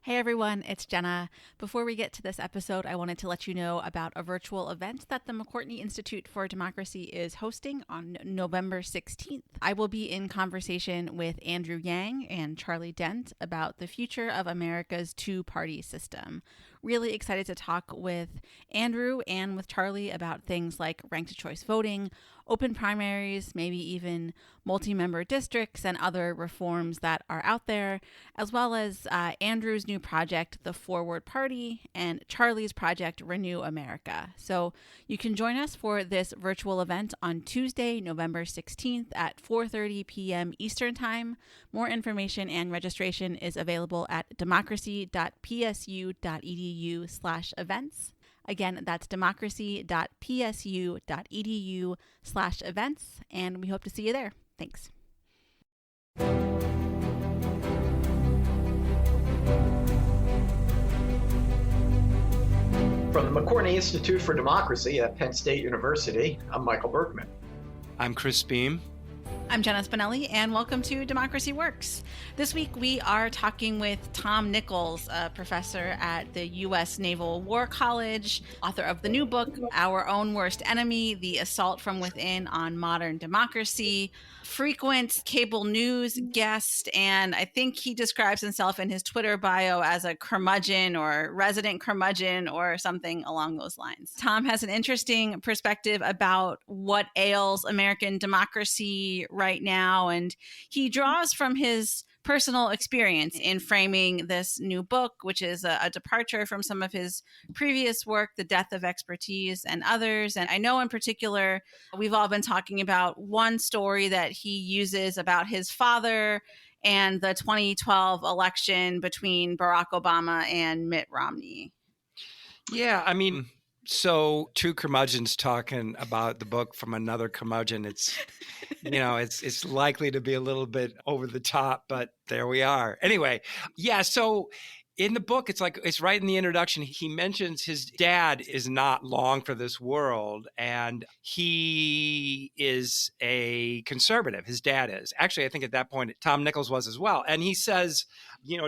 Hey everyone, it's Jenna. Before we get to this episode, I wanted to let you know about a virtual event that the McCourtney Institute for Democracy is hosting on November 16th. I will be in conversation with Andrew Yang and Charlie Dent about the future of America's two-party system. Really excited to talk with Andrew and with Charlie about things like ranked choice voting, open primaries, maybe even multi-member districts and other reforms that are out there, as well as Andrew's new project, The Forward Party, and Charlie's project, Renew America. So you can join us for this virtual event on Tuesday, November 16th at 4:30 p.m. Eastern Time. More information and registration is available at democracy.psu.edu/events. Again, that's democracy.psu.edu/events, and we hope to see you there. Thanks. From the McCourtney Institute for Democracy at Penn State University, I'm Michael Berkman. I'm Chris Beam. I'm Jenna Spinelli, and welcome to Democracy Works. This week, we are talking with Tom Nichols, a professor at the U.S. Naval War College, author of the new book, Our Own Worst Enemy, The Assault from Within on Modern Democracy, frequent cable news guest, and I think he describes himself in his Twitter bio as a curmudgeon or resident curmudgeon or something along those lines. Tom has an interesting perspective about what ails American democracy right now, and he draws from his personal experience in framing this new book, which is a departure from some of his previous work, The Death of Expertise and others. And I know in particular, we've all been talking about one story that he uses about his father and the 2012 election between Barack Obama and Mitt Romney. Yeah, I mean, so two curmudgeons talking about the book from another curmudgeon. It's, it's likely to be a little bit over the top, but there we are. Anyway, yeah, so in the book, it's right in the introduction. He mentions his dad is not long for this world, and he is a conservative. His dad is. Actually, I think at that point, Tom Nichols was as well. And he says,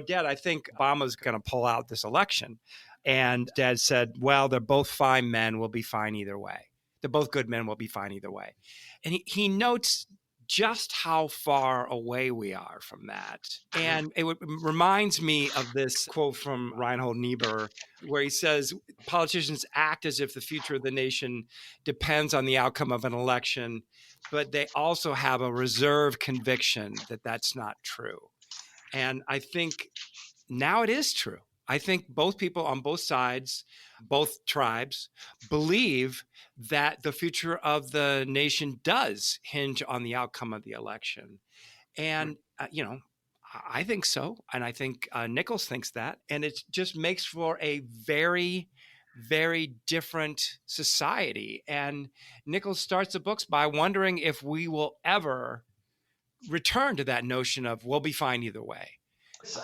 Dad, I think Obama's going to pull out this election. And Dad said, well, they're both fine men. We'll be fine either way. They're both good men. We'll be fine either way. And he notes just how far away we are from that. And it reminds me of this quote from Reinhold Niebuhr, where he says, politicians act as if the future of the nation depends on the outcome of an election, but they also have a reserved conviction that that's not true. And I think now it is true. I think both people on both sides, both tribes, believe that the future of the nation does hinge on the outcome of the election. And, I think so. And I think Nichols thinks that. And it just makes for a very, very different society. And Nichols starts the books by wondering if we will ever return to that notion of we'll be fine either way.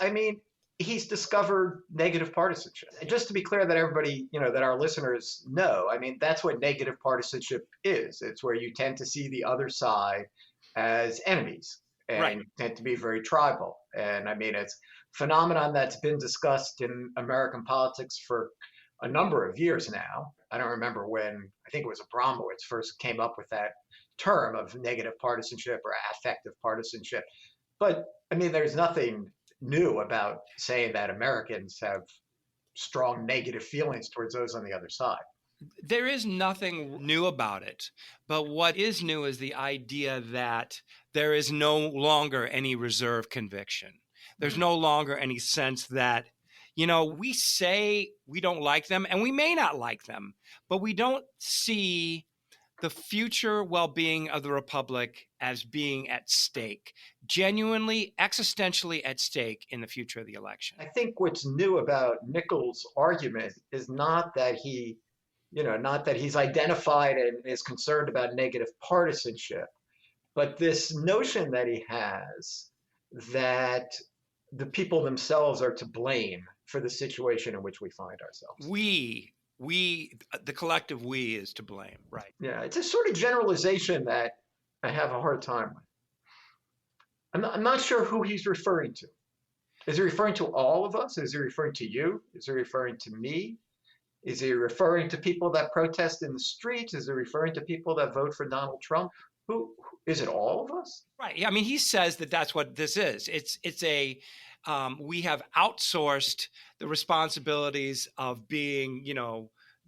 I mean, he's discovered negative partisanship. And just to be clear that everybody, that our listeners know, I mean, that's what negative partisanship is. It's where you tend to see the other side as enemies and Right. tend to be very tribal. And I mean, it's a phenomenon that's been discussed in American politics for a number of years now. I don't remember when, I think it was Abramowitz first came up with that term of negative partisanship or affective partisanship. But I mean, there's nothing new about saying that Americans have strong negative feelings towards those on the other side. There is nothing new about it, but what is new is the idea that there is no longer any reserved conviction. There's no longer any sense that, we say we don't like them and we may not like them, but we don't see the future well-being of the republic as being at stake, genuinely, existentially at stake in the future of the election. I think what's new about Nichols' argument is not that he's identified and is concerned about negative partisanship, but this notion that he has that the people themselves are to blame for the situation in which we find ourselves. The collective we is to blame, right? Yeah, it's a sort of generalization that I have a hard time with. I'm not sure who he's referring to. Is he referring to all of us? Is he referring to you? Is he referring to me? Is he referring to people that protest in the streets? Is he referring to people that vote for Donald Trump? Who is it? All of us? Right. Yeah. I mean, he says that that's what this is. It's a we have outsourced the responsibilities of being,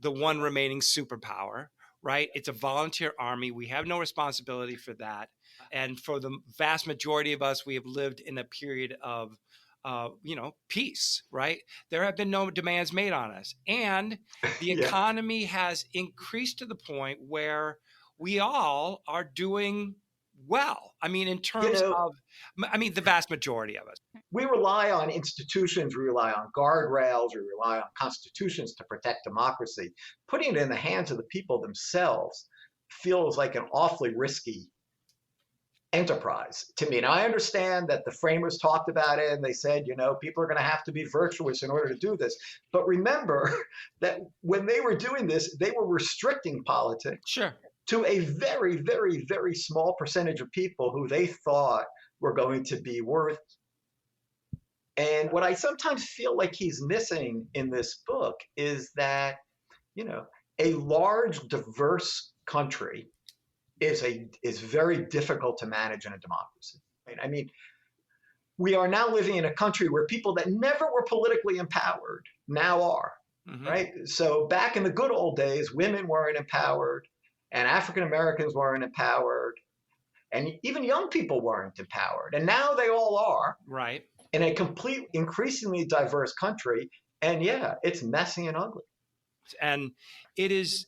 the one remaining superpower. Right. It's a volunteer army. We have no responsibility for that. And for the vast majority of us, we have lived in a period of peace, right? There have been no demands made on us. And the Yeah. economy has increased to the point where we all are doing well. I mean, in terms of, the vast majority of us. We rely on institutions, we rely on guardrails, we rely on constitutions to protect democracy. Putting it in the hands of the people themselves feels like an awfully risky enterprise to me. And I understand that the framers talked about it and they said, people are going to have to be virtuous in order to do this. But remember that when they were doing this, they were restricting politics Sure. to a very, very, very small percentage of people who they thought were going to be worth. And what I sometimes feel like he's missing in this book is that, a large, diverse country is very difficult to manage in a democracy. Right? I mean, we are now living in a country where people that never were politically empowered now are, right? So back in the good old days, women weren't empowered, and African Americans weren't empowered, and even young people weren't empowered. And now they all are. Right. In a complete, increasingly diverse country. And yeah, it's messy and ugly. And it is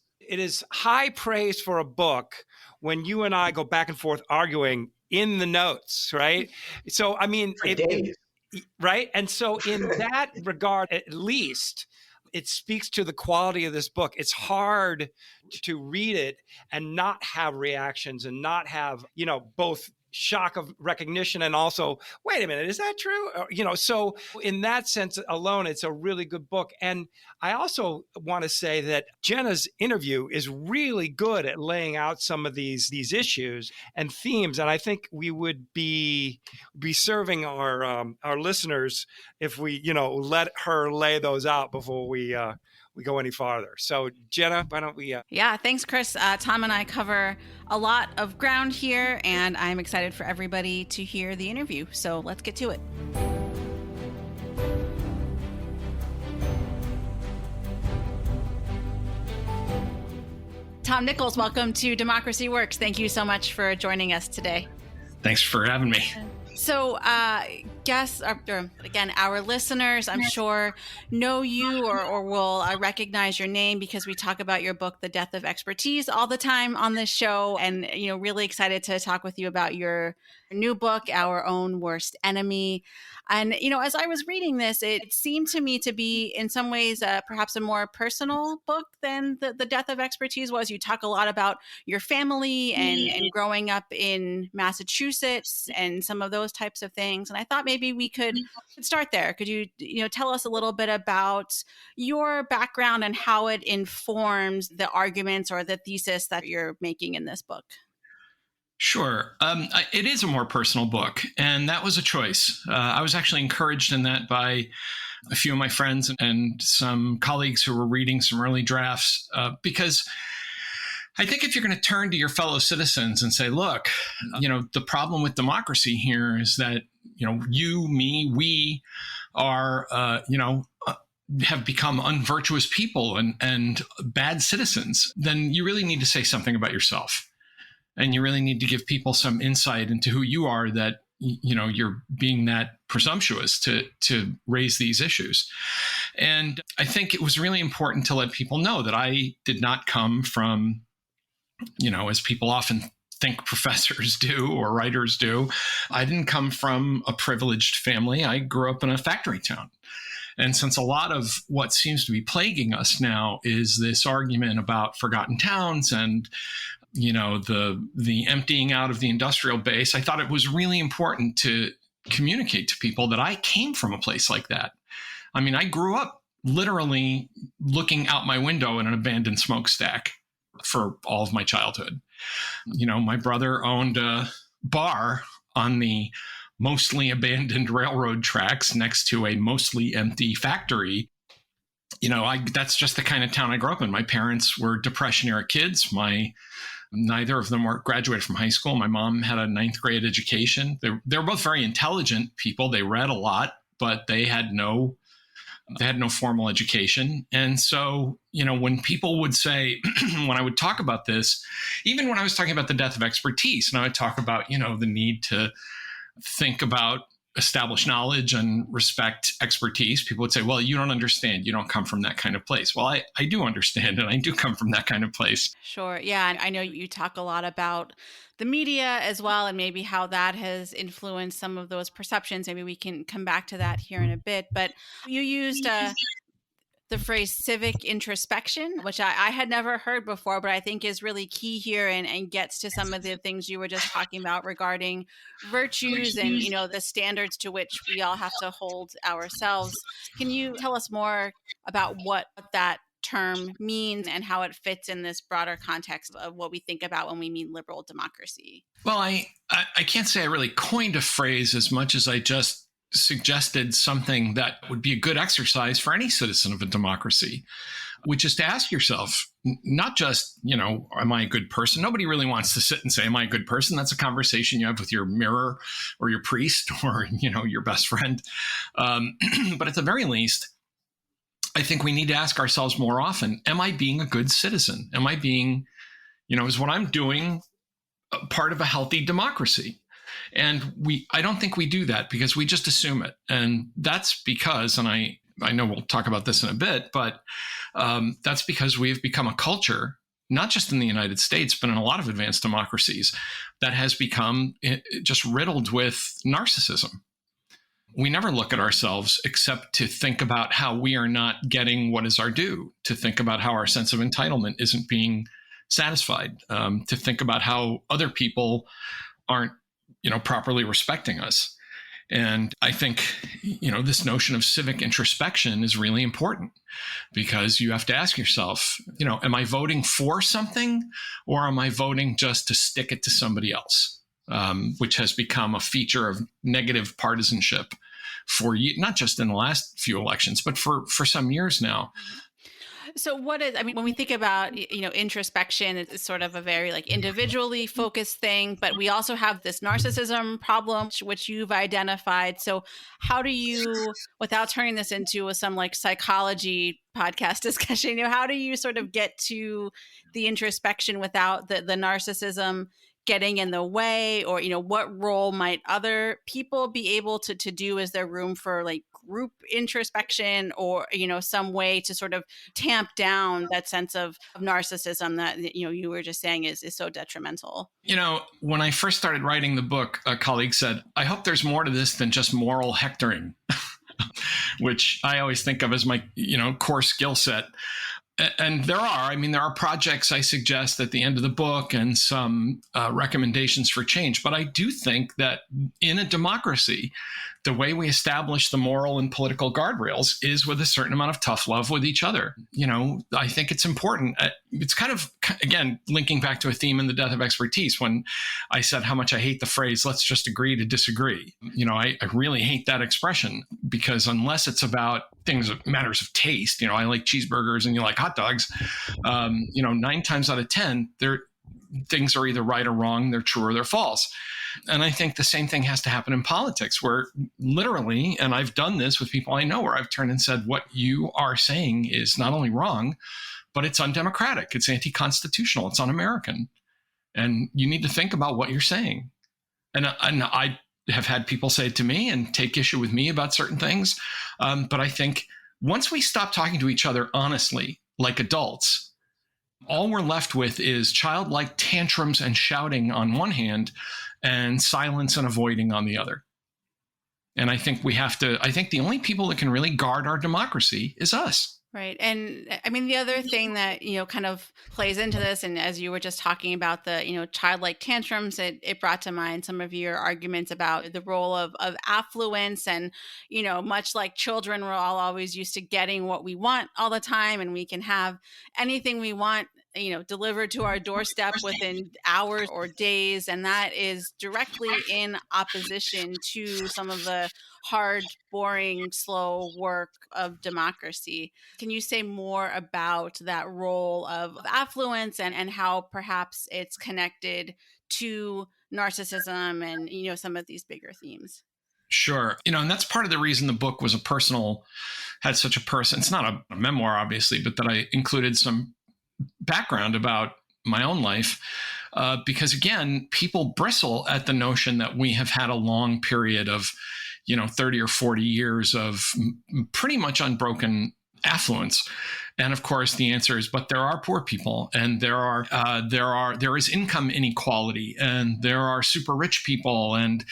high praise for a book when you and I go back and forth arguing in the notes, right? So, I mean, right? And so in that regard, at least, it speaks to the quality of this book. It's hard to read it and not have reactions and not have, both shock of recognition and also, wait a minute, is that true? So in that sense alone, it's a really good book. And I also want to say that Jenna's interview is really good at laying out some of these issues and themes. And I think we would be serving our listeners if we, let her lay those out before we go any farther. So Jenna, why don't we? Yeah, thanks, Chris. Tom and I cover a lot of ground here, and I'm excited for everybody to hear the interview. So let's get to it. Tom Nichols, welcome to Democracy Works. Thank you so much for joining us today. Thanks for having me. So, guests, again, our listeners, I'm sure, know you or will recognize your name because we talk about your book, The Death of Expertise, all the time on this show. And, really excited to talk with you about your new book, Our Own Worst Enemy. And, as I was reading this, it seemed to me to be, in some ways, perhaps a more personal book than the Death of Expertise was. You talk a lot about your family and growing up in Massachusetts and some of those types of things. And I thought maybe we could start there. Could you, tell us a little bit about your background and how it informs the arguments or the thesis that you're making in this book? Sure. It is a more personal book, and that was a choice. I was actually encouraged in that by a few of my friends and some colleagues who were reading some early drafts, because I think if you're going to turn to your fellow citizens and say, look, the problem with democracy here is that, you, me, we are, have become unvirtuous people and bad citizens, then you really need to say something about yourself. And you really need to give people some insight into who you are, that, you're being that presumptuous to raise these issues. And I think it was really important to let people know that I did not come from, as people often think professors do or writers do, I didn't come from a privileged family. I grew up in a factory town. And since a lot of what seems to be plaguing us now is this argument about forgotten towns and the emptying out of the industrial base, I thought it was really important to communicate to people that I came from a place like that. I mean, I grew up literally looking out my window in an abandoned smokestack for all of my childhood. My brother owned a bar on the mostly abandoned railroad tracks next to a mostly empty factory. That's just the kind of town I grew up in. My parents were Depression era kids. Neither of them were graduated from high school. My mom had a ninth grade education. They were both very intelligent people. They read a lot, but they had no formal education. And so, when people would say, when I would talk about this, even when I was talking about the death of expertise, and I would talk about, the need to think about established knowledge and respect expertise, people would say, well, you don't understand. You don't come from that kind of place. Well, I do understand, and I do come from that kind of place. Sure. Yeah. And I know you talk a lot about the media as well, and maybe how that has influenced some of those perceptions. Maybe we can come back to that here in a bit. But you used the phrase civic introspection, which I had never heard before, but I think is really key here and gets to some of the things you were just talking about regarding virtues and, the standards to which we all have to hold ourselves. Can you tell us more about what that term means and how it fits in this broader context of what we think about when we mean liberal democracy? Well, I can't say I really coined a phrase as much as I just suggested something that would be a good exercise for any citizen of a democracy, which is to ask yourself, not just, am I a good person? Nobody really wants to sit and say, am I a good person? That's a conversation you have with your mirror or your priest or, your best friend. But at the very least, I think we need to ask ourselves more often, am I being a good citizen? Am I being, is what I'm doing part of a healthy democracy? And I don't think we do that because we just assume it. And that's because, and I know we'll talk about this in a bit, but that's because we've become a culture, not just in the United States, but in a lot of advanced democracies, that has become just riddled with narcissism. We never look at ourselves except to think about how we are not getting what is our due, to think about how our sense of entitlement isn't being satisfied, to think about how other people aren't properly respecting us. And I think, this notion of civic introspection is really important because you have to ask yourself, am I voting for something or am I voting just to stick it to somebody else, which has become a feature of negative partisanship for not just in the last few elections, but for some years now. So when we think about, introspection, it's sort of a very individually focused thing, but we also have this narcissism problem, which you've identified. So how do you, without turning this into some psychology podcast discussion, how do you sort of get to the introspection without the narcissism getting in the way? Or, what role might other people be able to do? Is there room for group introspection or, some way to sort of tamp down that sense of narcissism that, you were just saying is so detrimental? When I first started writing the book, a colleague said, I hope there's more to this than just moral hectoring, which I always think of as my, core skill set. And there are projects I suggest at the end of the book and some recommendations for change. But I do think that in a democracy, the way we establish the moral and political guardrails is with a certain amount of tough love with each other. I think it's important. It's kind of, again, linking back to a theme in The Death of Expertise when I said how much I hate the phrase, let's just agree to disagree. I really hate that expression because unless it's about matters of taste, I like cheeseburgers and you like hot dogs, 9 times out of 10, things are either right or wrong, they're true or they're false. And I think the same thing has to happen in politics where literally, and I've done this with people I know where I've turned and said, what you are saying is not only wrong, but it's undemocratic, it's anti-constitutional, it's un-American. And you need to think about what you're saying. And I have had people say it to me and take issue with me about certain things. But I think once we stop talking to each other honestly, like adults, all we're left with is childlike tantrums and shouting on one hand and silence and avoiding on the other. And I think I think the only people that can really guard our democracy is us. Right. And the other thing that, kind of plays into this, and as you were just talking about the, childlike tantrums, it brought to mind some of your arguments about the role of affluence and, much like children, we're all always used to getting what we want all the time and we can have anything we want delivered to our doorstep within hours or days. And that is directly in opposition to some of the hard, boring, slow work of democracy. Can you say more about that role of affluence and how perhaps it's connected to narcissism and, some of these bigger themes? Sure. And that's part of the reason the book was had such a person. It's not a memoir, obviously, but that I included some background about my own life. Because again, people bristle at the notion that we have had a long period of, 30 or 40 years of pretty much unbroken affluence. And of course, the answer is, but there are poor people, and there is income inequality, and there are super rich people, and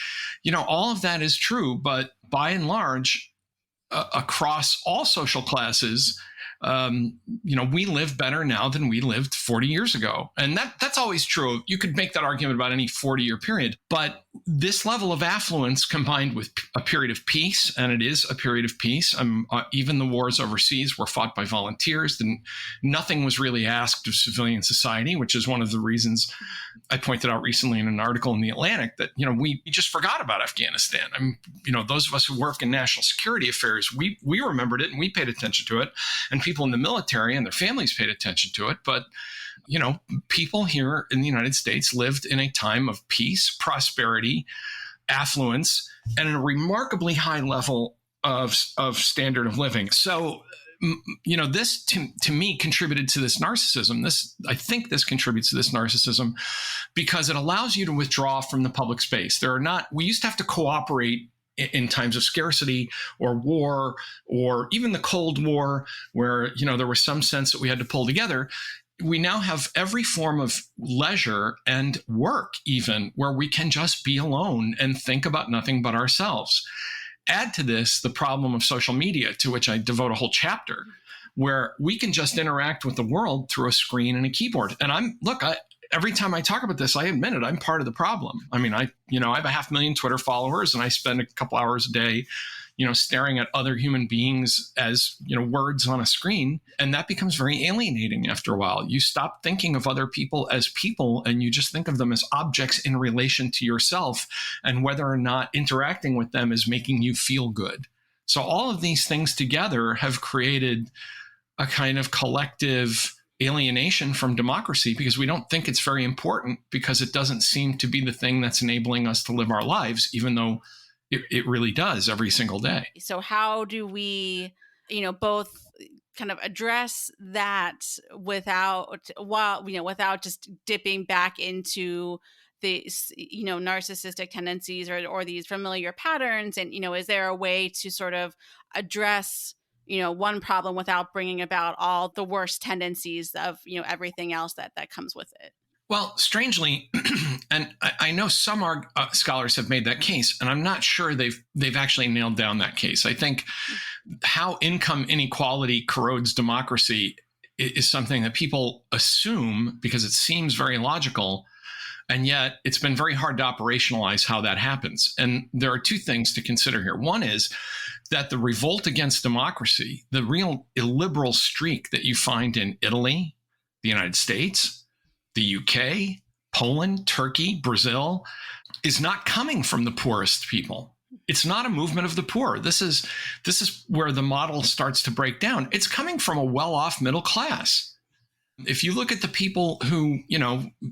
all of that is true. But by and large, across all social classes, we live better now than we lived 40 years ago, and that's always true. You could make that argument about any 40-year period, but this level of affluence combined with a period of peace, and it is a period of peace. Even the wars overseas were fought by volunteers, and nothing was really asked of civilian society, which is one of the reasons I pointed out recently in an article in The Atlantic that, we just forgot about Afghanistan. Those of us who work in national security affairs, we remembered it and we paid attention to it, and people in the military and their families paid attention to it. But people here in the United States lived in a time of peace, prosperity, affluence, and a remarkably high level of standard of living. So, this to me contributed to this narcissism. I think this contributes to this narcissism because it allows you to withdraw from the public space. We used to have to cooperate in times of scarcity or war, or even the Cold War, where, there was some sense that we had to pull together. We now have every form of leisure and work, even, where we can just be alone and think about nothing but ourselves. Add to this the problem of social media, to which I devote a whole chapter, where we can just interact with the world through a screen and a keyboard. And every time I talk about this, I admit it, I'm part of the problem. I have 500,000 Twitter followers, and I spend a couple hours a day, staring at other human beings as, words on a screen. And that becomes very alienating after a while. You stop thinking of other people as people, and you just think of them as objects in relation to yourself, and whether or not interacting with them is making you feel good. So all of these things together have created a kind of collective alienation from democracy, because we don't think it's very important, because it doesn't seem to be the thing that's enabling us to live our lives, even though it really does every single day. So how do we, both kind of address that without just dipping back into the, narcissistic tendencies or these familiar patterns? And, is there a way to sort of address one problem without bringing about all the worst tendencies of, everything else that comes with it? Well, strangely, and I know some scholars have made that case, and I'm not sure they've actually nailed down that case. I think how income inequality corrodes democracy is something that people assume because it seems very logical, and yet it's been very hard to operationalize how that happens. And there are two things to consider here. One is that the revolt against democracy, the real illiberal streak that you find in Italy, the United States, the UK, Poland, Turkey, Brazil, is not coming from the poorest people. It's not a movement of the poor. This is where the model starts to break down. It's coming from a well-off middle class. If you look at the people who,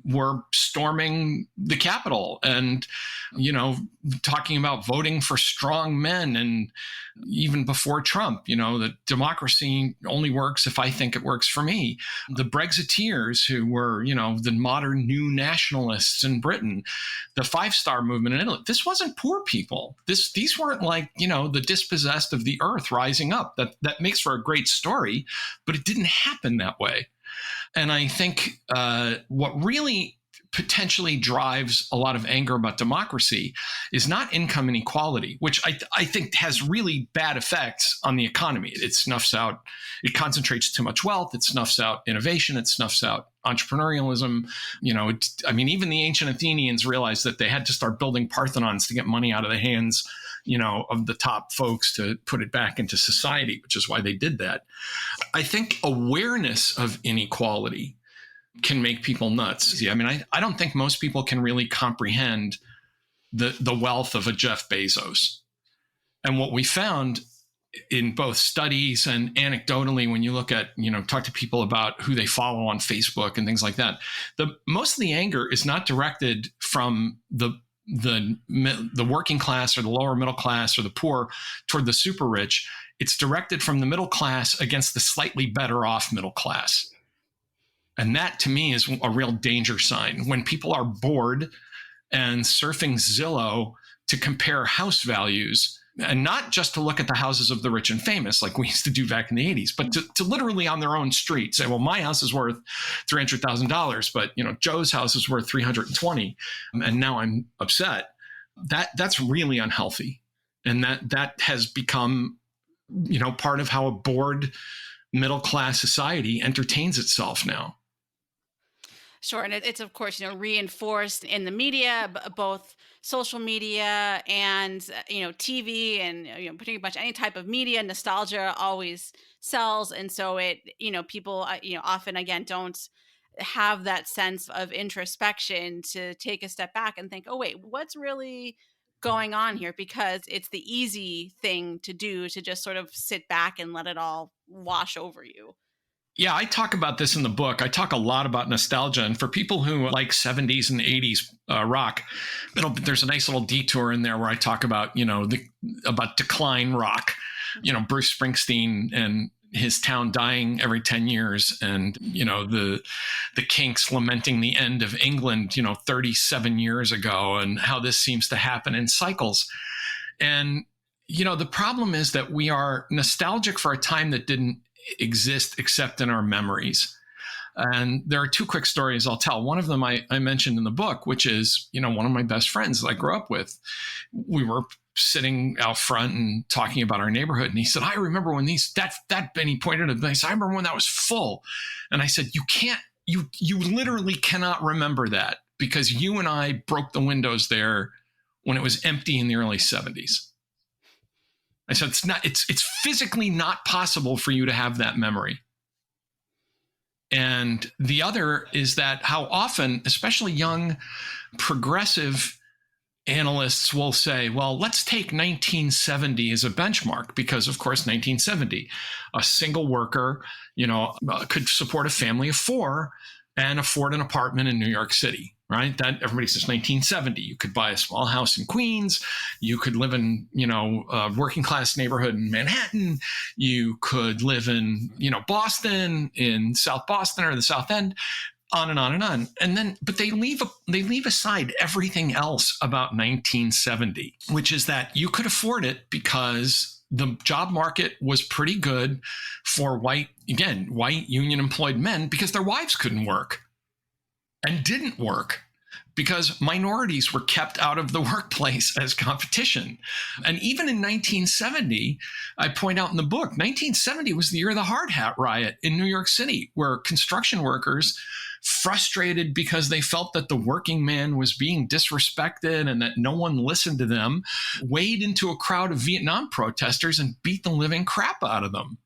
were storming the Capitol and, talking about voting for strong men, and even before Trump, that democracy only works if I think it works for me. The Brexiteers who were, the modern new nationalists in Britain, the Five-Star movement in Italy. This wasn't poor people. These weren't like, the dispossessed of the earth rising up. That makes for a great story, but it didn't happen that way. And I think what really potentially drives a lot of anger about democracy is not income inequality, which I think has really bad effects on the economy. It concentrates too much wealth, it snuffs out innovation, it snuffs out entrepreneurialism. Even the ancient Athenians realized that they had to start building Parthenons to get money out of the hands of the top folks to put it back into society, which is why they did that. I think awareness of inequality can make people nuts. I mean, I don't think most people can really comprehend the wealth of a Jeff Bezos. And what we found in both studies and anecdotally, when you look at, talk to people about who they follow on Facebook and things like that, most of the anger is not directed from the working class or the lower middle class or the poor toward the super rich. It's directed from the middle class against the slightly better off middle class. And that to me is a real danger sign. When people are bored and surfing Zillow to compare house values, and not just to look at the houses of the rich and famous like we used to do back in the 80s, but to literally on their own street say, well, my house is worth $300,000, but Joe's house is worth $320,000, and now I'm upset. That's really unhealthy. And that has become, part of how a bored middle-class society entertains itself now. Sure. And it's, of course, reinforced in the media, both social media and, TV and, pretty much any type of media. Nostalgia always sells. And so people, often, again, don't have that sense of introspection to take a step back and think, oh, wait, what's really going on here? Because it's the easy thing to do, to just sort of sit back and let it all wash over you. Yeah, I talk about this in the book. I talk a lot about nostalgia. And for people who like 70s and 80s rock, there's a nice little detour in there where I talk about, about decline rock, Bruce Springsteen and his town dying every 10 years. And, the Kinks lamenting the end of England, 37 years ago, and how this seems to happen in cycles. And, the problem is that we are nostalgic for a time that didn't exist except in our memories. And there are two quick stories I'll tell. One of them I mentioned in the book, which is, one of my best friends that I grew up with. We were sitting out front and talking about our neighborhood. And he said, I remember when and he pointed at this, I remember when that was full. And I said, you literally cannot remember that, because you and I broke the windows there when it was empty in the early 70s. I said, it's physically not possible for you to have that memory. And the other is that how often, especially young progressive analysts will say, well, let's take 1970 as a benchmark, because of course, 1970, a single worker, could support a family of four and afford an apartment in New York City. Right? That everybody says 1970. You could buy a small house in Queens. You could live in, a working class neighborhood in Manhattan. You could live in, Boston, in South Boston or the South End, on and on and on. And then, but they leave aside everything else about 1970, which is that you could afford it because the job market was pretty good for white union employed men, because their wives couldn't work. And didn't work because minorities were kept out of the workplace as competition. And even in 1970, I point out in the book, 1970 was the year of the hard hat riot in New York City, where construction workers, frustrated because they felt that the working man was being disrespected and that no one listened to them, wade into a crowd of Vietnam protesters and beat the living crap out of them.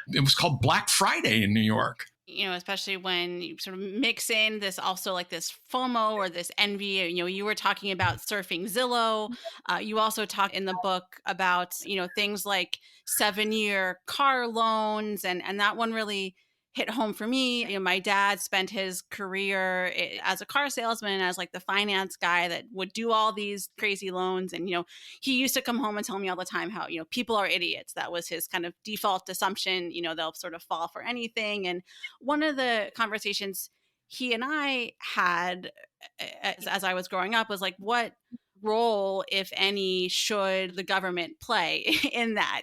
It was called Black Friday in New York. Especially when you sort of mix in this also like this FOMO or this envy. You were talking about surfing Zillow. You also talk in the book about, things like 7-year car loans. And that one really hit home for me. My dad spent his career as a car salesman, as like the finance guy that would do all these crazy loans. And, he used to come home and tell me all the time how, people are idiots. That was his kind of default assumption. They'll sort of fall for anything. And one of the conversations he and I had as I was growing up was like, what role, if any, should the government play in that?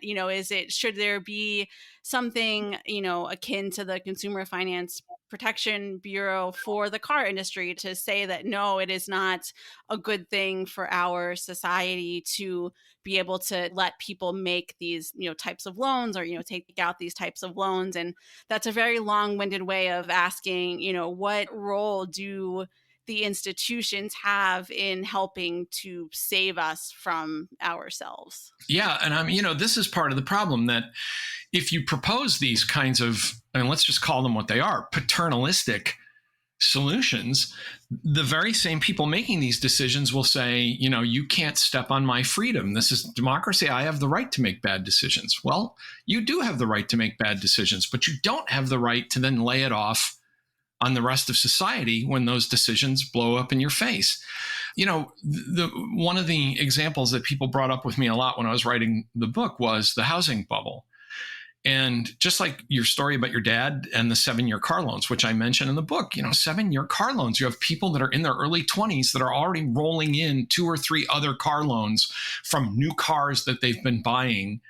Should there be something, akin to the Consumer Finance Protection Bureau for the car industry to say that, no, it is not a good thing for our society to be able to let people make these, types of loans or, take out these types of loans. And that's a very long-winded way of asking, what role do the institutions have in helping to save us from ourselves? Yeah. And this is part of the problem, that if you propose these kinds of, and let's just call them what they are, paternalistic solutions, the very same people making these decisions will say, you can't step on my freedom. This is democracy. I have the right to make bad decisions. Well, you do have the right to make bad decisions, but you don't have the right to then lay it off on the rest of society when those decisions blow up in your face. One of the examples that people brought up with me a lot when I was writing the book was the housing bubble. And just like your story about your dad and the 7-year car loans, which I mentioned in the book, 7-year car loans, you have people that are in their early 20s that are already rolling in 2 or 3 other car loans from new cars that they've been buying,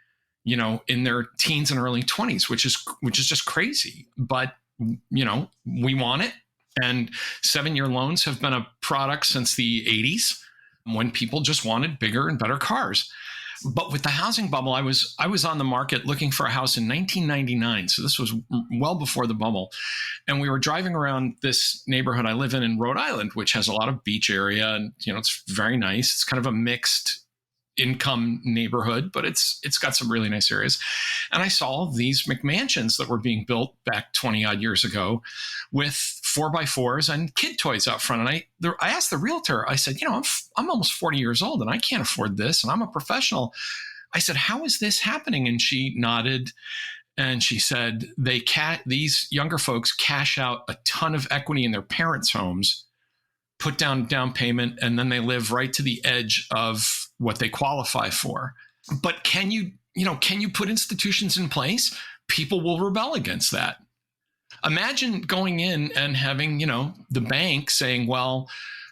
in their teens and early 20s, which is just crazy. But, we want it. And 7-year loans have been a product since the 80s when people just wanted bigger and better cars. But with the housing bubble, I was on the market looking for a house in 1999. So this was well before the bubble. And we were driving around this neighborhood I live in Rhode Island, which has a lot of beach area. And, it's very nice. It's kind of a mixed income neighborhood, but it's got some really nice areas. And I saw these McMansions that were being built back 20 odd years ago with 4x4s and kid toys out front. And I asked the realtor, I said, I'm almost 40 years old and I can't afford this. And I'm a professional. I said, how is this happening? And she nodded and she said, these younger folks cash out a ton of equity in their parents' homes, put down payment, and then they live right to the edge of what they qualify for. But can you put institutions in place? People will rebel against that. Imagine going in and having, the bank saying, well,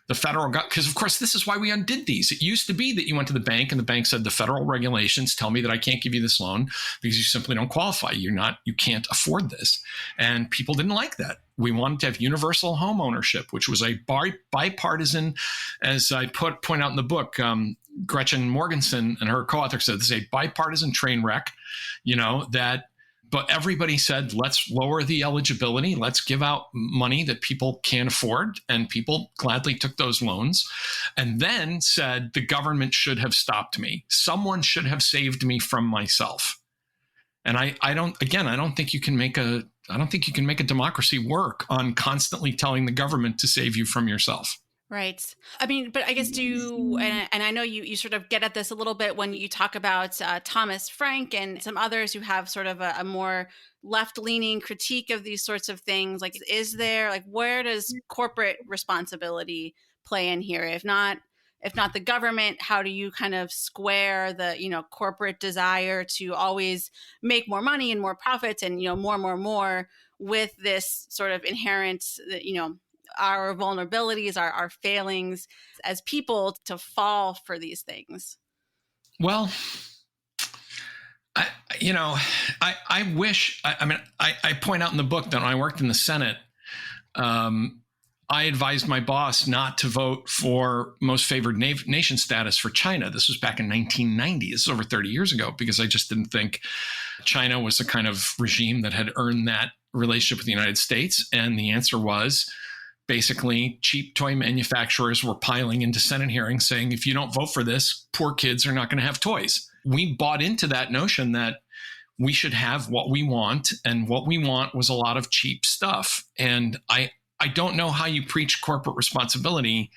the federal government, because of course, this is why we undid these. It used to be that you went to the bank and the bank said, the federal regulations tell me that I can't give you this loan because you simply don't qualify. You can't afford this. And people didn't like that. We wanted to have universal home ownership, which was a bipartisan, as I point out in the book, Gretchen Morgenson and her co-author said, this is a bipartisan train wreck, but everybody said, let's lower the eligibility. Let's give out money that people can't afford. And people gladly took those loans and then said, the government should have stopped me. Someone should have saved me from myself. And I don't think you can make a democracy work on constantly telling the government to save you from yourself. Right. I mean, but I guess and I know you sort of get at this a little bit when you talk about Thomas Frank and some others who have sort of a more left-leaning critique of these sorts of things. Like, is there, where does corporate responsibility play in here? If not the government, how do you kind of square the, corporate desire to always make more money and more profits and, more with this sort of inherent, our vulnerabilities, our failings as people to fall for these things? Well, I wish, I point out in the book that when I worked in the Senate, I advised my boss not to vote for most favored nation status for China. This was back in 1990. This is over 30 years ago, because I just didn't think China was the kind of regime that had earned that relationship with the United States. And the answer was, basically, cheap toy manufacturers were piling into Senate hearings saying, if you don't vote for this, poor kids are not going to have toys. We bought into that notion that we should have what we want, and what we want was a lot of cheap stuff. And I don't know how you preach corporate responsibility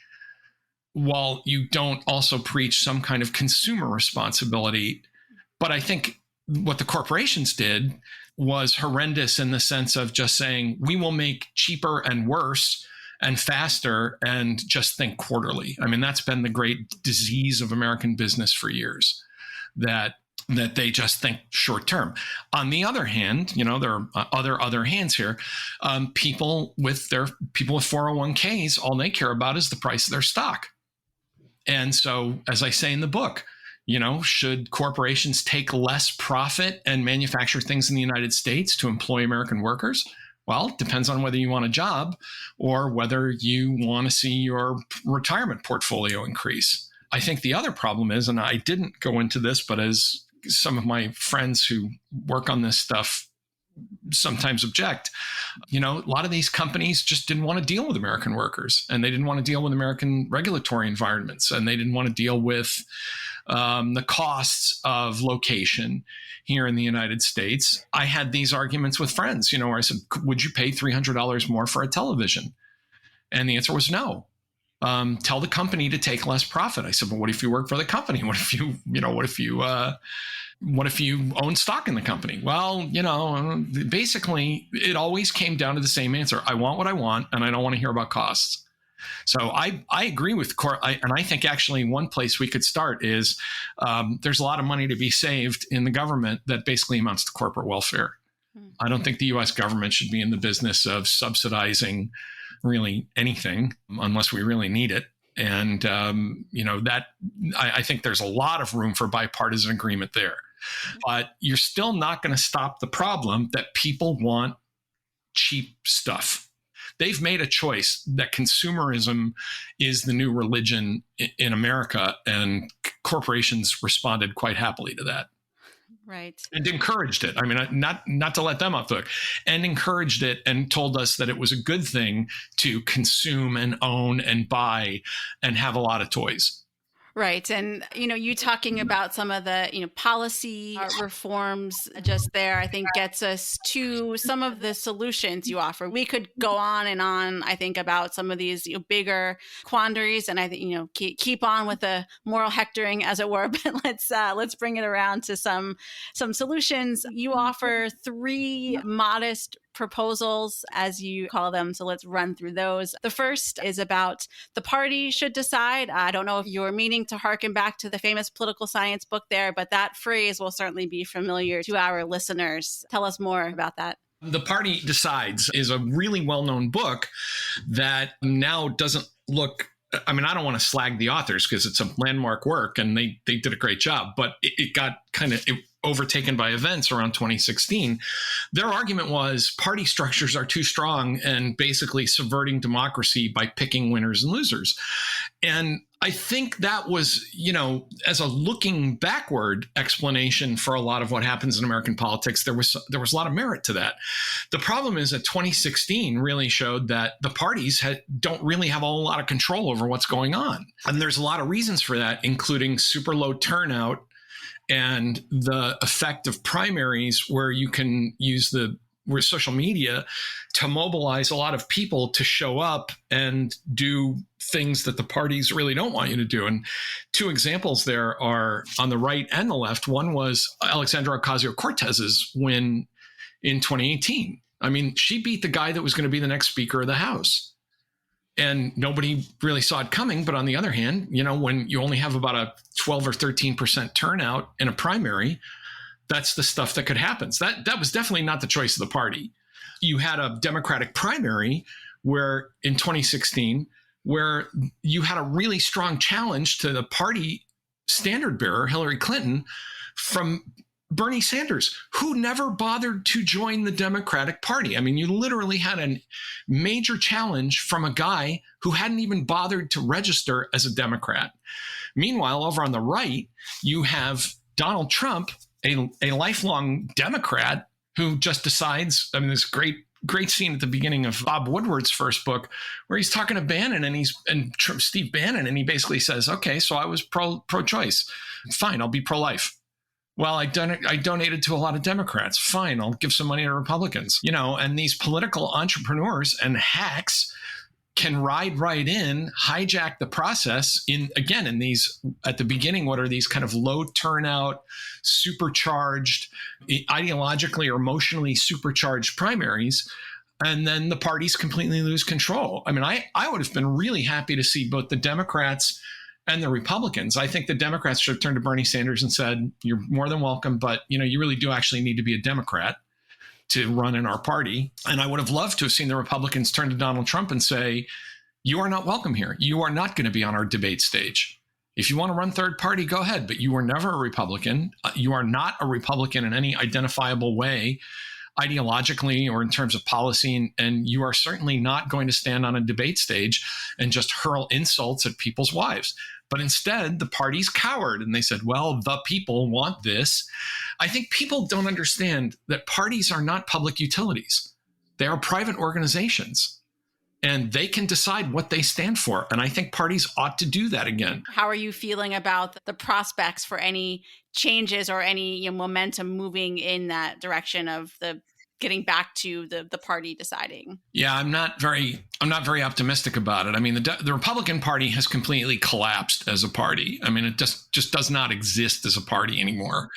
while you don't also preach some kind of consumer responsibility. But I think what the corporations did was horrendous in the sense of just saying, we will make cheaper and worse and faster and just think quarterly. I mean, that's been the great disease of American business for years, that they just think short term. On the other hand, there are other hands here. People with 401ks, all they care about is the price of their stock. And so, as I say in the book, should corporations take less profit and manufacture things in the United States to employ American workers? Well, it depends on whether you want a job or whether you want to see your retirement portfolio increase. I think the other problem is, and I didn't go into this, but as some of my friends who work on this stuff sometimes object, a lot of these companies just didn't want to deal with American workers, and they didn't want to deal with American regulatory environments, and they didn't want to deal with the costs of location here in the United States. I had these arguments with friends, where I said, would you pay $300 more for a television? And the answer was no. Tell the company to take less profit. I said, well, what if you work for the company? What if you own stock in the company? Well, basically it always came down to the same answer. I want what I want, and I don't want to hear about costs. So I agree with and I think actually one place we could start is there's a lot of money to be saved in the government that basically amounts to corporate welfare. I don't think the U.S. government should be in the business of subsidizing really anything unless we really need it. And, that I think there's a lot of room for bipartisan agreement there. But you're still not going to stop the problem that people want cheap stuff. They've made a choice that consumerism is the new religion in America, and corporations responded quite happily to that. Right. And encouraged it. I mean, not to let them off the hook, and encouraged it and told us that it was a good thing to consume and own and buy and have a lot of toys. Right. And, you talking about some of the, policy reforms just there, I think gets us to some of the solutions you offer. We could go on and on, I think, about some of these bigger quandaries. And I think, keep on with the moral hectoring, as it were. But let's bring it around to some solutions. You offer 3 modest proposals, as you call them. So let's run through those. The first is about the party should decide. I don't know if you're meaning to harken back to the famous political science book there, but that phrase will certainly be familiar to our listeners. Tell us more about that. The Party Decides is a really well-known book that now doesn't look, I mean, I don't want to slag the authors because it's a landmark work and they did a great job, but it got kind of overtaken by events around 2016. Their argument was party structures are too strong and basically subverting democracy by picking winners and losers. And I think that was, as a looking backward explanation for a lot of what happens in American politics, there was a lot of merit to that. The problem is that 2016 really showed that the parties don't really have a whole lot of control over what's going on. And there's a lot of reasons for that, including super low turnout and the effect of primaries, where you can use social media to mobilize a lot of people to show up and do things that the parties really don't want you to do. And 2 examples there are on the right and the left. One was Alexandra Ocasio-Cortez's win in 2018. I mean, she beat the guy that was going to be the next Speaker of the House. And nobody really saw it coming. But on the other hand, when you only have about a 12 or 13% turnout in a primary, that's the stuff that could happen. So that was definitely not the choice of the party. You had a Democratic primary where in 2016, where you had a really strong challenge to the party standard bearer, Hillary Clinton, from Bernie Sanders, who never bothered to join the Democratic Party. I mean, you literally had a major challenge from a guy who hadn't even bothered to register as a Democrat. Meanwhile, over on the right, you have Donald Trump, a lifelong Democrat who just decides, I mean, this great scene at the beginning of Bob Woodward's first book where he's talking to Bannon and Steve Bannon, and he basically says, okay, so I was pro-choice. Fine, I'll be pro-life. Well, I donated to a lot of Democrats. Fine, I'll give some money to Republicans. And these political entrepreneurs and hacks can ride right in, hijack the process in these, at the beginning, what are these kind of low turnout, supercharged, ideologically or emotionally supercharged primaries. And then the parties completely lose control. I mean, I would have been really happy to see both the Democrats and the Republicans. I think the Democrats should have turned to Bernie Sanders and said, you're more than welcome, but you really do actually need to be a Democrat to run in our party. And I would have loved to have seen the Republicans turn to Donald Trump and say, you are not welcome here. You are not going to be on our debate stage. If you want to run third party, go ahead, but you were never a Republican. You are not a Republican in any identifiable way, ideologically or in terms of policy, and you are certainly not going to stand on a debate stage and just hurl insults at people's wives. But instead, the parties cowered and they said, well, the people want this. I think people don't understand that parties are not public utilities. They are private organizations, and they can decide what they stand for. And I think parties ought to do that again. How are you feeling about the prospects for any changes or any momentum moving in that direction of the getting back to the party deciding. Yeah, I'm not very optimistic about it. I mean, the Republican Party has completely collapsed as a party. I mean, it just does not exist as a party anymore.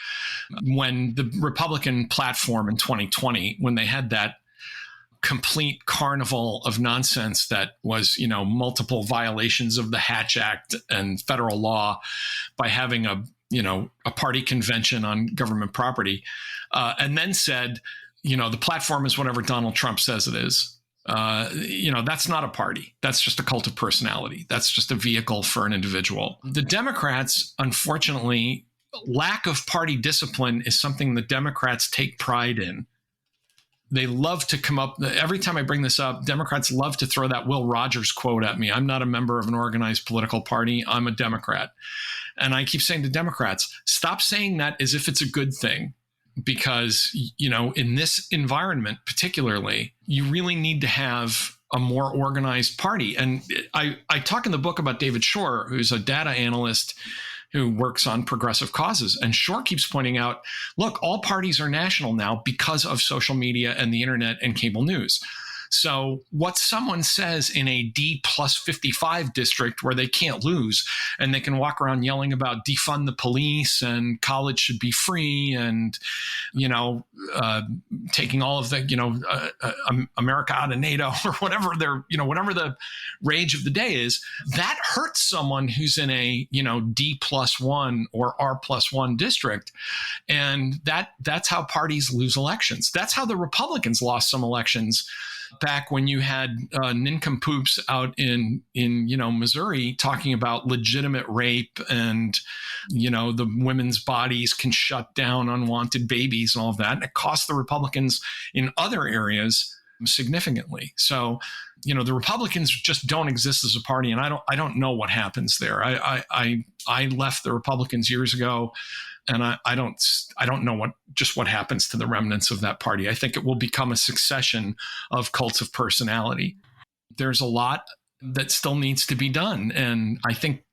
When the Republican platform in 2020, when they had that complete carnival of nonsense that was, multiple violations of the Hatch Act and federal law by having a party convention on government property, and then said, the platform is whatever Donald Trump says it is. That's not a party. That's just a cult of personality. That's just a vehicle for an individual. The Democrats, unfortunately, lack of party discipline is something the Democrats take pride in. They love to come up, every time I bring this up, Democrats love to throw that Will Rogers quote at me. I'm not a member of an organized political party. I'm a Democrat. And I keep saying to Democrats, stop saying that as if it's a good thing. Because, in this environment, particularly, you really need to have a more organized party. And I talk in the book about David Shore, who's a data analyst who works on progressive causes. And Shore keeps pointing out, look, all parties are national now because of social media and the internet and cable news. So what someone says in a D+55 district where they can't lose and they can walk around yelling about defund the police and college should be free and, taking all of the, America out of NATO or whatever whatever the rage of the day is, that hurts someone who's in a, D+1 or R+1 district. And that's how parties lose elections. That's how the Republicans lost some elections back when you had nincompoops out in Missouri talking about legitimate rape and, the women's bodies can shut down unwanted babies and all of that. And it cost the Republicans in other areas significantly. So, the Republicans just don't exist as a party. And I don't know what happens there. I left the Republicans years ago. And I don't know what happens to the remnants of that party. I think it will become a succession of cults of personality. There's a lot that still needs to be done. And I think,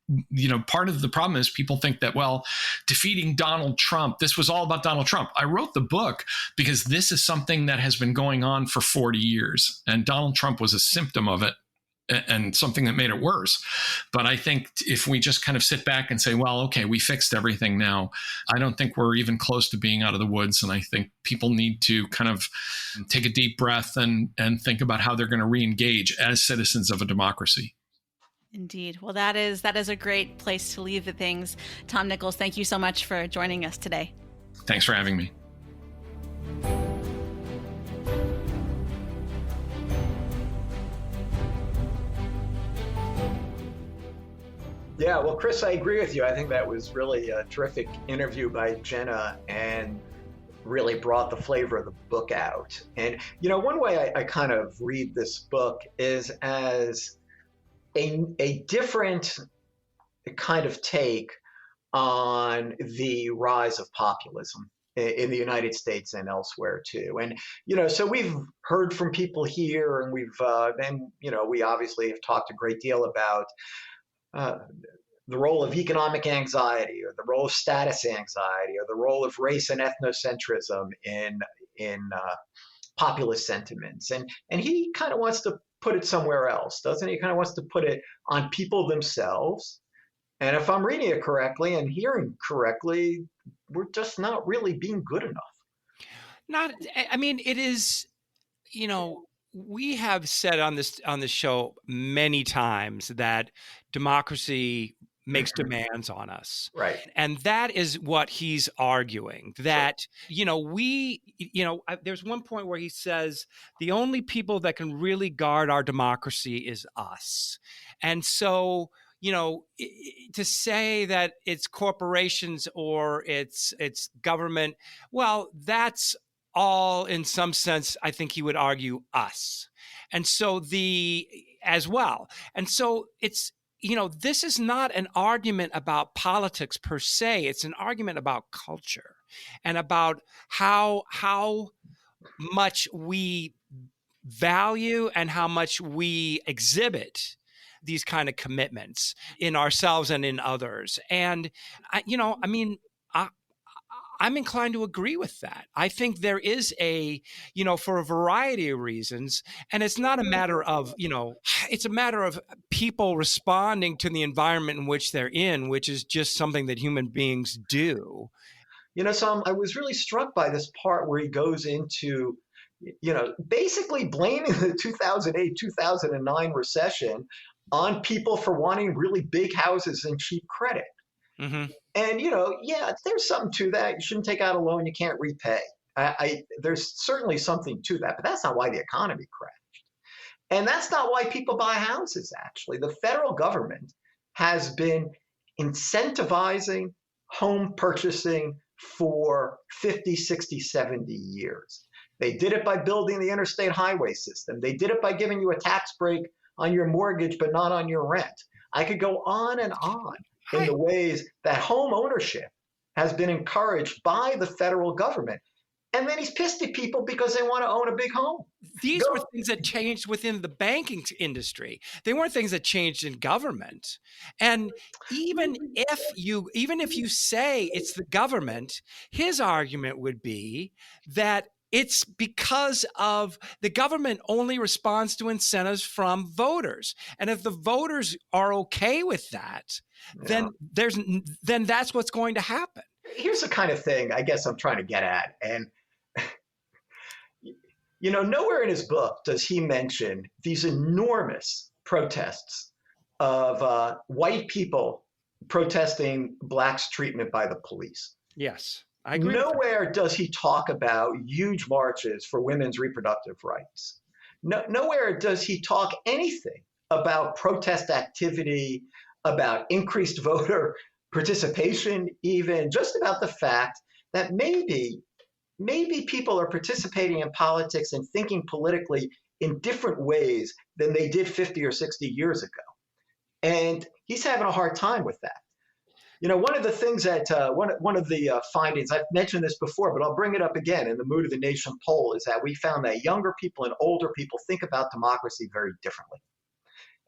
part of the problem is people think that, well, defeating Donald Trump, this was all about Donald Trump. I wrote the book because this is something that has been going on for 40 years. And Donald Trump was a symptom of it and something that made it worse. But I think if we just kind of sit back and say, well, okay, we fixed everything now, I don't think we're even close to being out of the woods. And I think people need to kind of take a deep breath and think about how they're going to re-engage as citizens of a democracy. Indeed. Well, that is a great place to leave the things. Tom Nichols, thank you so much for joining us today. Thanks for having me. Yeah, well, Chris, I agree with you. I think that was really a terrific interview by Jenna and really brought the flavor of the book out. And, one way I kind of read this book is as a different kind of take on the rise of populism in the United States and elsewhere too. And, so we've heard from people here and we obviously have talked a great deal about the role of economic anxiety or the role of status anxiety or the role of race and ethnocentrism in populist sentiments. And he kind of wants to put it somewhere else, doesn't he? He kind of wants to put it on people themselves. And if I'm reading it correctly and hearing correctly, we're just not really being good enough. It is, we have said on this show many times that democracy makes demands on us. Right. And that is what he's arguing, that, there's one point where he says the only people that can really guard our democracy is us. And so, to say that it's corporations or it's government, well, that's all in some sense, I think he would argue us. And so as well. And so it's, this is not an argument about politics per se. It's an argument about culture and about how much we value and how much we exhibit these kind of I'm inclined to agree with that. I think there is for a variety of reasons, and it's not a matter of, it's a matter of people responding to the environment in which they're in, which is just something that human beings do. So I was really struck by this part where he goes into, basically blaming the 2008, 2009 recession on people for wanting really big houses and cheap credit. Mm-hmm. And, there's something to that. You shouldn't take out a loan you can't repay. There's certainly something to that, but that's not why the economy crashed. And that's not why people buy houses, actually. The federal government has been incentivizing home purchasing for 50, 60, 70 years. They did it by building the interstate highway system. They did it by giving you a tax break on your mortgage, but not on your rent. I could go on and on in the ways that home ownership has been encouraged by the federal government. And then he's pissed at people because they want to own a big home. These were things that changed within the banking industry. They weren't things that changed in government. And even if you say it's the government, his argument would be that it's because of the government only responds to incentives from voters. And if the voters are okay with that, then that's what's going to happen. Here's the kind of thing I guess I'm trying to get at. And nowhere in his book does he mention these enormous protests of white people protesting blacks' treatment by the police. Yes, I agree. Nowhere does he talk about huge marches for women's reproductive rights. Nowhere does he talk anything about protest activity, about increased voter participation, even just about the fact that maybe people are participating in politics and thinking politically in different ways than they did 50 or 60 years ago. And he's having a hard time with that. One of the things that one of the findings, I've mentioned this before, but I'll bring it up again in the Mood of the Nation poll, is that we found that younger people and older people think about democracy very differently.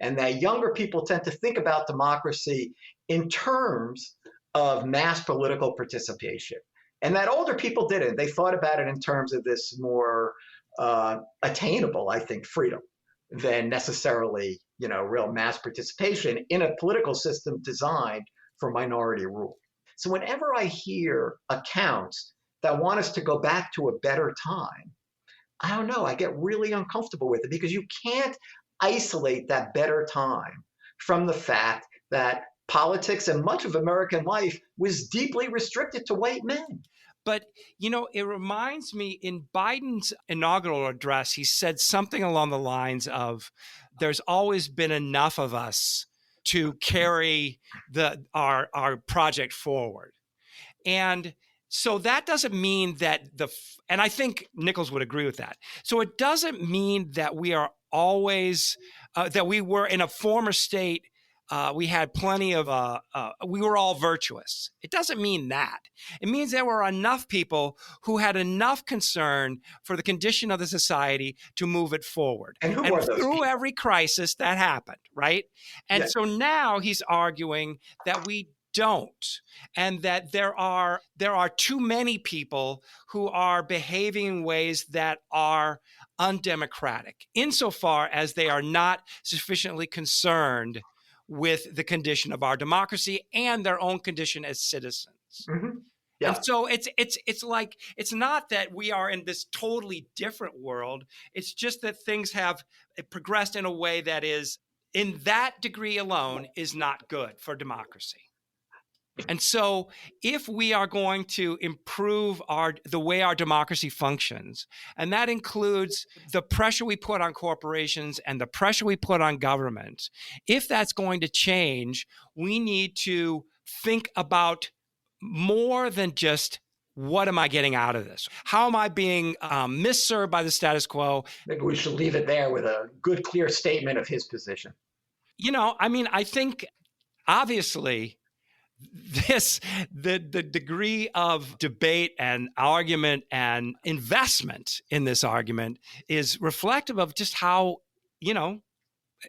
And that younger people tend to think about democracy in terms of mass political participation. And that older people didn't. They thought about it in terms of this more attainable, I think, freedom than necessarily, real mass participation in a political system designed for minority rule. So whenever I hear accounts that want us to go back to a better time, I don't know, I get really uncomfortable with it because you can't isolate that better time from the fact that politics and much of American life was deeply restricted to white men. But, it reminds me, in Biden's inaugural address, he said something along the lines of, there's always been enough of us to carry our project forward. And so that doesn't mean that and I think Nichols would agree with that. So it doesn't mean that we are always, that we were in a former state, we had plenty of, we were all virtuous. It doesn't mean that. It means there were enough people who had enough concern for the condition of the society to move it forward. And who were those through people? Every crisis that happened, right? And so now he's arguing that we don't, and that there are too many people who are behaving in ways that are undemocratic, insofar as they are not sufficiently concerned with the condition of our democracy and their own condition as citizens. Mm-hmm. Yeah. And so it's like, it's not that we are in this totally different world. It's just that things have progressed in a way that is, in that degree alone, is not good for democracy. And so if we are going to improve the way our democracy functions, and that includes the pressure we put on corporations and the pressure we put on government, if that's going to change, we need to think about more than just, what am I getting out of this? How am I being misserved by the status quo? Maybe we should leave it there with a good, clear statement of his position. I think, obviously, the degree of debate and argument and investment in this argument is reflective of just how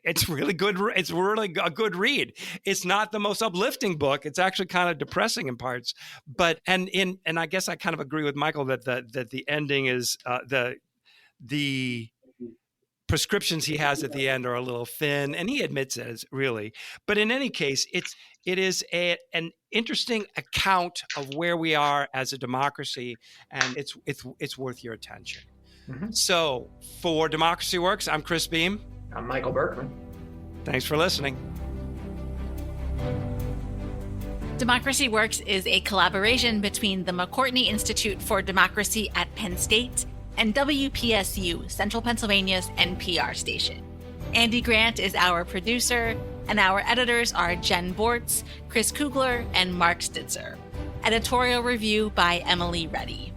It's really good. It's really a good read. It's not the most uplifting book. It's actually kind of depressing in parts. But and I guess I kind of agree with Michael that the ending is the prescriptions he has at the end are a little thin, and he admits it as really. But in any case, it is an interesting account of where we are as a democracy, and it's worth your attention. Mm-hmm. So for Democracy Works, I'm Chris Beam. I'm Michael Berkman. Thanks for listening. Democracy Works is a collaboration between the McCourtney Institute for Democracy at Penn State and WPSU, Central Pennsylvania's NPR station. Andy Grant is our producer, and our editors are Jen Bortz, Chris Kugler, and Mark Stitzer. Editorial review by Emily Reddy.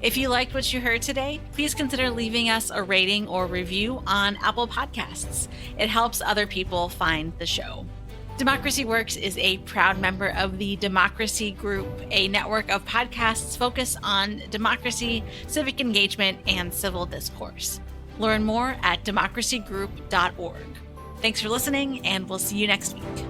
If you liked what you heard today, please consider leaving us a rating or review on Apple Podcasts. It helps other people find the show. Democracy Works is a proud member of the Democracy Group, a network of podcasts focused on democracy, civic engagement, and civil discourse. Learn more at democracygroup.org. Thanks for listening, and we'll see you next week.